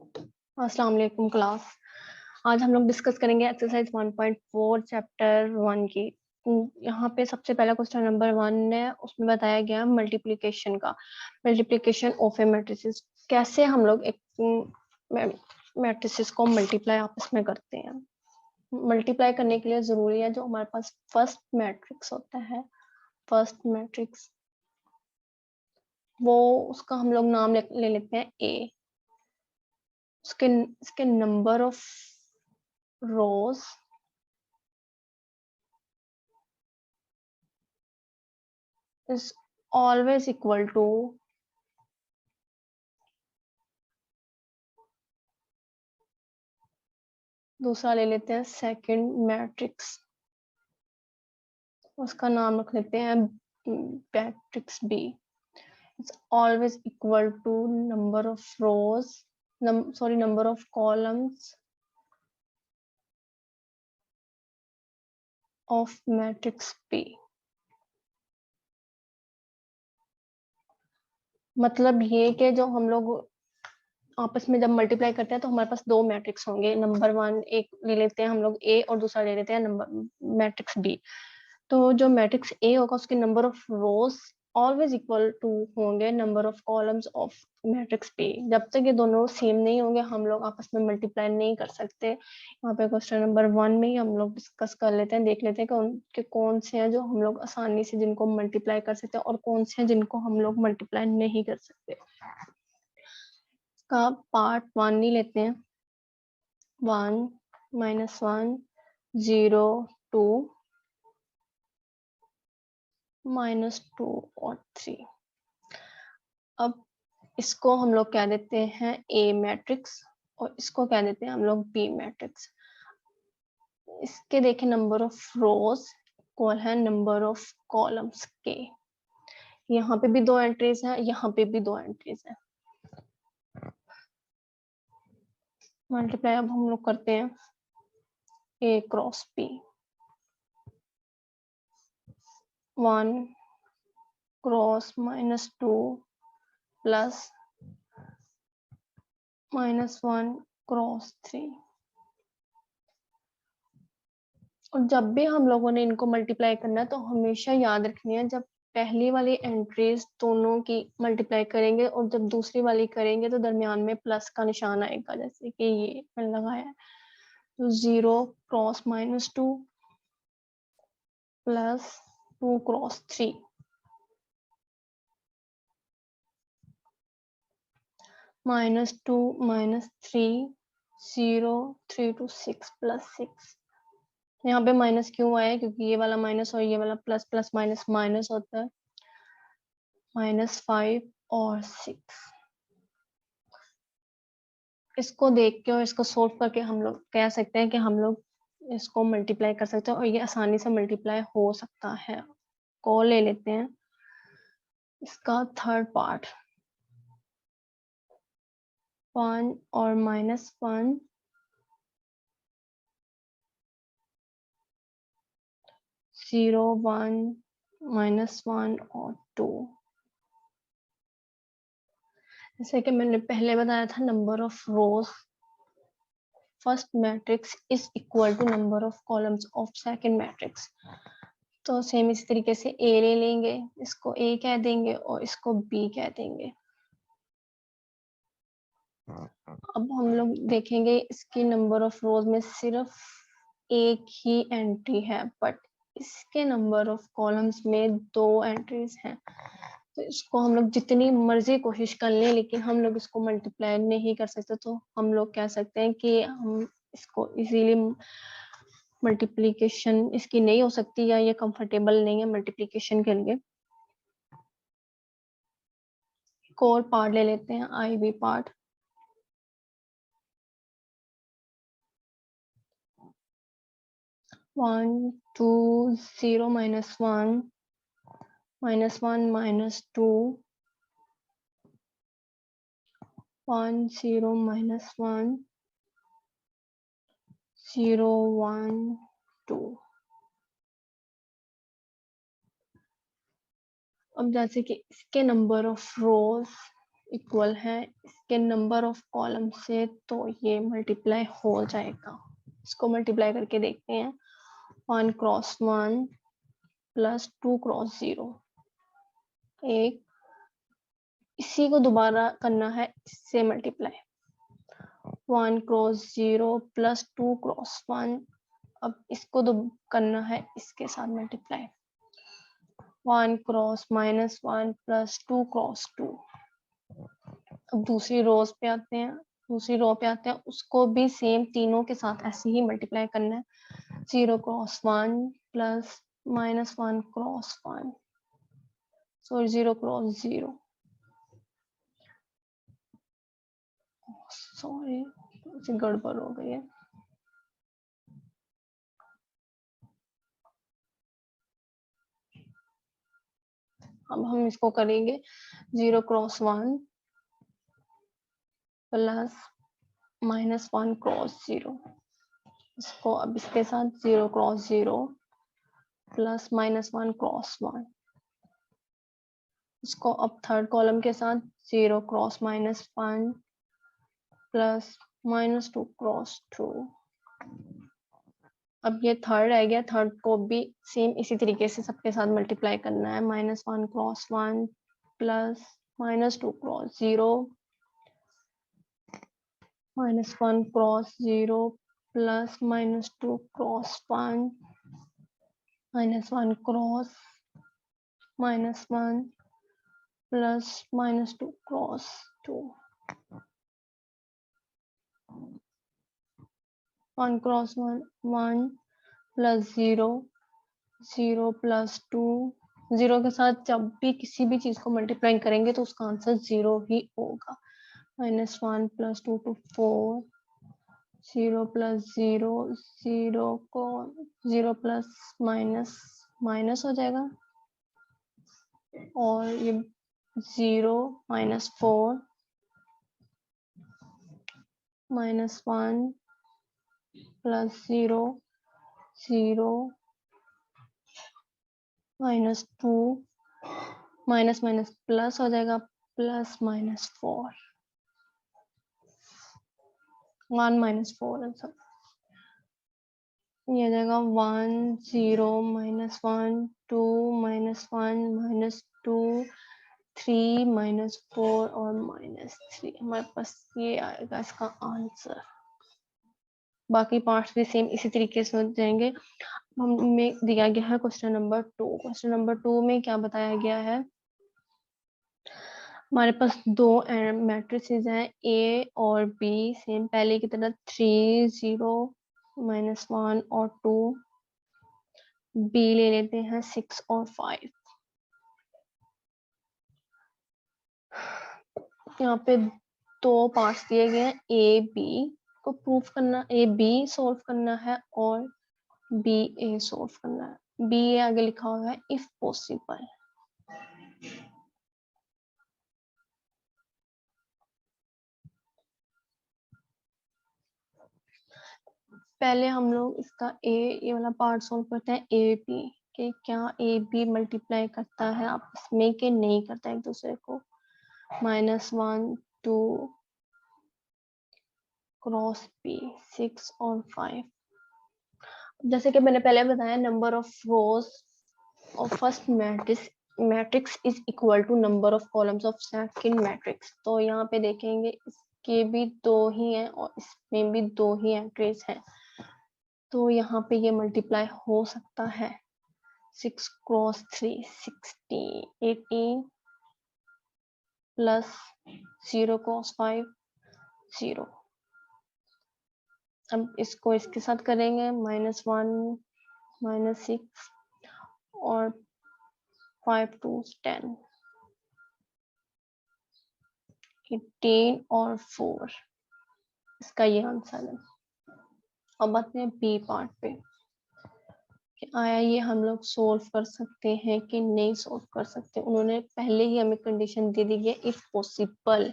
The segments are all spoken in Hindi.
अस्सलाम वालेकुम क्लास। आज हम लोग डिस्कस करेंगे एक्सरसाइज 1.4 चैप्टर 1 की। यहाँ पे सबसे पहला क्वेश्चन नंबर 1 है, उसमें बताया गया मल्टीप्लिकेशन का। मल्टीप्लिकेशन ऑफ ए मैट्रिसेस, कैसे हम लोग एक मैट्रिसेस को मल्टीप्लाई आपस में करते हैं। मल्टीप्लाई करने के लिए जरूरी है जो हमारे पास फर्स्ट मैट्रिक्स होता है, फर्स्ट मैट्रिक्स, वो उसका हम लोग नाम ले लेते हैं ए। उसके number of rose is always equal to दूसरा ले लेते हैं सेकंड मैट्रिक्स, उसका नाम रख लेते हैं matrix B. It's always equal to number of rows, number of columns of matrix B. मतलब ये कि जो हम लोग आपस में जब मल्टीप्लाई करते हैं तो हमारे पास दो मैट्रिक्स होंगे, नंबर 1 एक ले लेते हैं हम लोग ए और दूसरा ले लेते हैं नंबर मैट्रिक्स बी। तो जो मैट्रिक्स ए होगा उसके number of rows always equal to होंगे number of columns of matrix B. जब तक ये दोनों सेम नहीं होंगे हम लोग आपस में मल्टीप्लाई नहीं कर सकते। यहाँ पे क्वेश्चन नंबर 1 में ही हम लोग डिस्कस कर लेते हैं, देख लेते हैं कि उनके कौन से हैं जो हम लोग आसानी से जिनको मल्टीप्लाई कर सकते हैं और कौन से हैं जिनको हम लोग मल्टीप्लाई नहीं कर सकते। का पार्ट 1 नहीं लेते हैं, 1 -1 0 2 -2 और 3। अब इसको हम लोग कह देते हैं ए मैट्रिक्स और इसको कह देते हैं हम लोग बी मैट्रिक्स। इसके देखें नंबर ऑफ रोज इक्वल है नंबर ऑफ कॉलम्स के। यहाँ पे भी दो एंट्रीज हैं, यहाँ पे भी दो एंट्रीज हैं। मल्टीप्लाई अब हम लोग करते हैं A cross B, 1 cross -2 plus -1 cross 3। और जब भी हम लोगों ने इनको मल्टीप्लाई करना है तो हमेशा याद रखनी है, जब पहली वाली एंट्रीज दोनों की मल्टीप्लाई करेंगे और जब दूसरी वाली करेंगे तो दरमियान में प्लस का निशान आएगा, जैसे कि ये मैंने लगाया है। तो 0 cross -2 plus 2 cross 3 -2 -3 0 3 to 6 plus 6। यहाँ पे माइनस क्यों आया है, क्योंकि ये वाला माइनस और ये वाला प्लस, प्लस माइनस माइनस होता है, -5 और 6। इसको देख के और इसको सोल्व करके हम लोग कह सकते हैं कि हम लोग इसको मल्टीप्लाई कर सकते हैं और ये आसानी से मल्टीप्लाई हो सकता है। को ले लेते हैं इसका थर्ड पार्ट, 1 और -1 0 1 -1 और 2। जैसे कि मैंने पहले बताया था, number of rows first matrix is equal to number of columns of second matrix. तो सेम इसी तरीके से ए ले लेंगे, इसको ए कह देंगे और इसको बी कह देंगे। अब हम लोग देखेंगे इसकी नंबर ऑफ रोज में सिर्फ एक ही एंट्री है, बट इसके नंबर ऑफ कॉलम्स में 2 एंट्रीज हैं। तो इसको हम लोग जितनी मर्जी कोशिश कर लें लेकिन हम लोग इसको मल्टीप्लाई नहीं कर सकते। तो हम लोग कह सकते हैं कि हम इसको इजीली मल्टीप्लिकेशन इसकी नहीं हो सकती या ये कंफर्टेबल नहीं है मल्टीप्लिकेशन के लिए। एक और पार्ट ले लेते हैं, आई बी पार्ट। 1 2 0 -1 -1 -2 1 0 -1 0 1 2। अब जैसे कि इसके नंबर ऑफ रोज इक्वल है इसके नंबर ऑफ कॉलम से, तो ये मल्टीप्लाई हो जाएगा। इसको मल्टीप्लाई करके देखते हैं। 1 क्रॉस 1 प्लस 2 क्रॉस 0, एक इसी को दोबारा करना है इससे मल्टीप्लाई। 1 क्रॉस 0 प्लस 2 क्रॉस 1, अब इसको करना है इसके साथ मल्टीप्लाई। 1 cross -1 plus 2 cross 2। अब दूसरी रो पे आते हैं, उसको भी सेम तीनों के साथ ऐसे ही मल्टीप्लाई करना है। 0 cross 1 plus -1 cross 1, sorry 0 cross 0, sorry गड़बड़ हो गई है। अब हम इसको करेंगे 0 क्रॉस 1 प्लस -1 क्रॉस 0। इसको अब इसके साथ 0 क्रॉस 0 प्लस -1 क्रॉस 1। इसको अब थर्ड कॉलम के साथ 0 क्रॉस -1 प्लस -2 क्रॉस 2। अब ये थर्ड रह गया, थर्ड को भी सेम इसी तरीके से सबके साथ मल्टीप्लाई करना है। -1 cross 1 plus -2 cross 0, -1 cross 0 plus -2 cross 1, -1 cross -1 plus -2 cross 2। 1 cross 1 plus 0, 0 plus 2। 0 के साथ जब भी किसी भी चीज को मल्टीप्लाई करेंगे तो उसका आंसर 0 ही होगा। -1 प्लस 2 to 4, 0 प्लस 0, 0 को 0 प्लस माइनस माइनस हो जाएगा, और ये 0 -4 -1 प्लस 0, 0 -2 माइनस माइनस प्लस हो जाएगा, प्लस -4, 1 -4 आंसर। ये जाएगा 1 0 -1 2 -1 -2 3 -4 और -3। हमारे पास ये आएगा इसका आंसर। बाकी पार्ट्स भी सेम इसी तरीके से हो जाएंगे। हमें दिया गया है क्वेश्चन नंबर 2। क्वेश्चन नंबर 2 में क्या बताया गया है, हमारे पास दो मैट्रिसेस हैं ए और बी, सेम पहले की तरह 3 0 -1 और 2। बी ले लेते हैं 6 और 5। यहाँ पे दो पार्ट्स दिए गए हैं, ए बी को प्रूफ करना, ए बी सॉल्व करना है और बी ए सॉल्व करना है। बी ए आगे लिखा हुआ है इफ पॉसिबल। पहले हम लोग इसका ये वाला पार्ट सॉल्व करते हैं, ए बी कि क्या ए बी मल्टीप्लाई करता है आपस में कि नहीं करता एक दूसरे को। -1 2 क्रॉस बी 6 और 5। जैसे कि मैंने पहले बताया, number of rows of first matrix is equal to number of columns of second matrix. तो यहाँ पे देखेंगे इसके भी दो ही हैं और इसमें भी दो ही एंट्रीज हैं, तो यहाँ पे ये मल्टीप्लाई हो सकता है। 6 क्रॉस 3 16 18 प्लस 0 क्रॉस 5 0। अब इसको इसके साथ करेंगे, -1 -6 और 5 2 10, 18 और 4। इसका ये आंसर है। अब आते हैं बी पार्ट पे कि आया ये हम लोग सोल्व कर सकते हैं कि नहीं सोल्व कर सकते। उन्होंने पहले ही हमें कंडीशन दे दी है इफ पॉसिबल।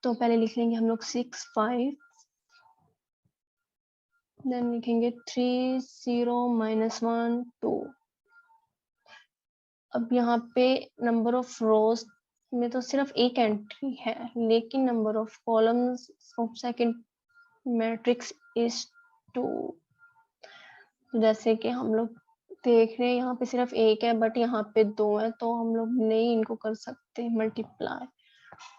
तो पहले लिख लेंगे हम लोग 6 5, देन लिखेंगे 3 0 -1 2। अब यहाँ पे नंबर ऑफ रोज में तो सिर्फ एक एंट्री है, लेकिन number of columns of second matrix is 2। जैसे कि हम लोग देख रहे हैं यहाँ पे सिर्फ एक है बट यहाँ पे 2 है, तो हम लोग नहीं इनको कर सकते मल्टीप्लाई,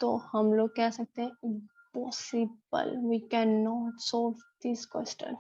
तो हम लोग कह सकते हैं impossible, we can not solve this question.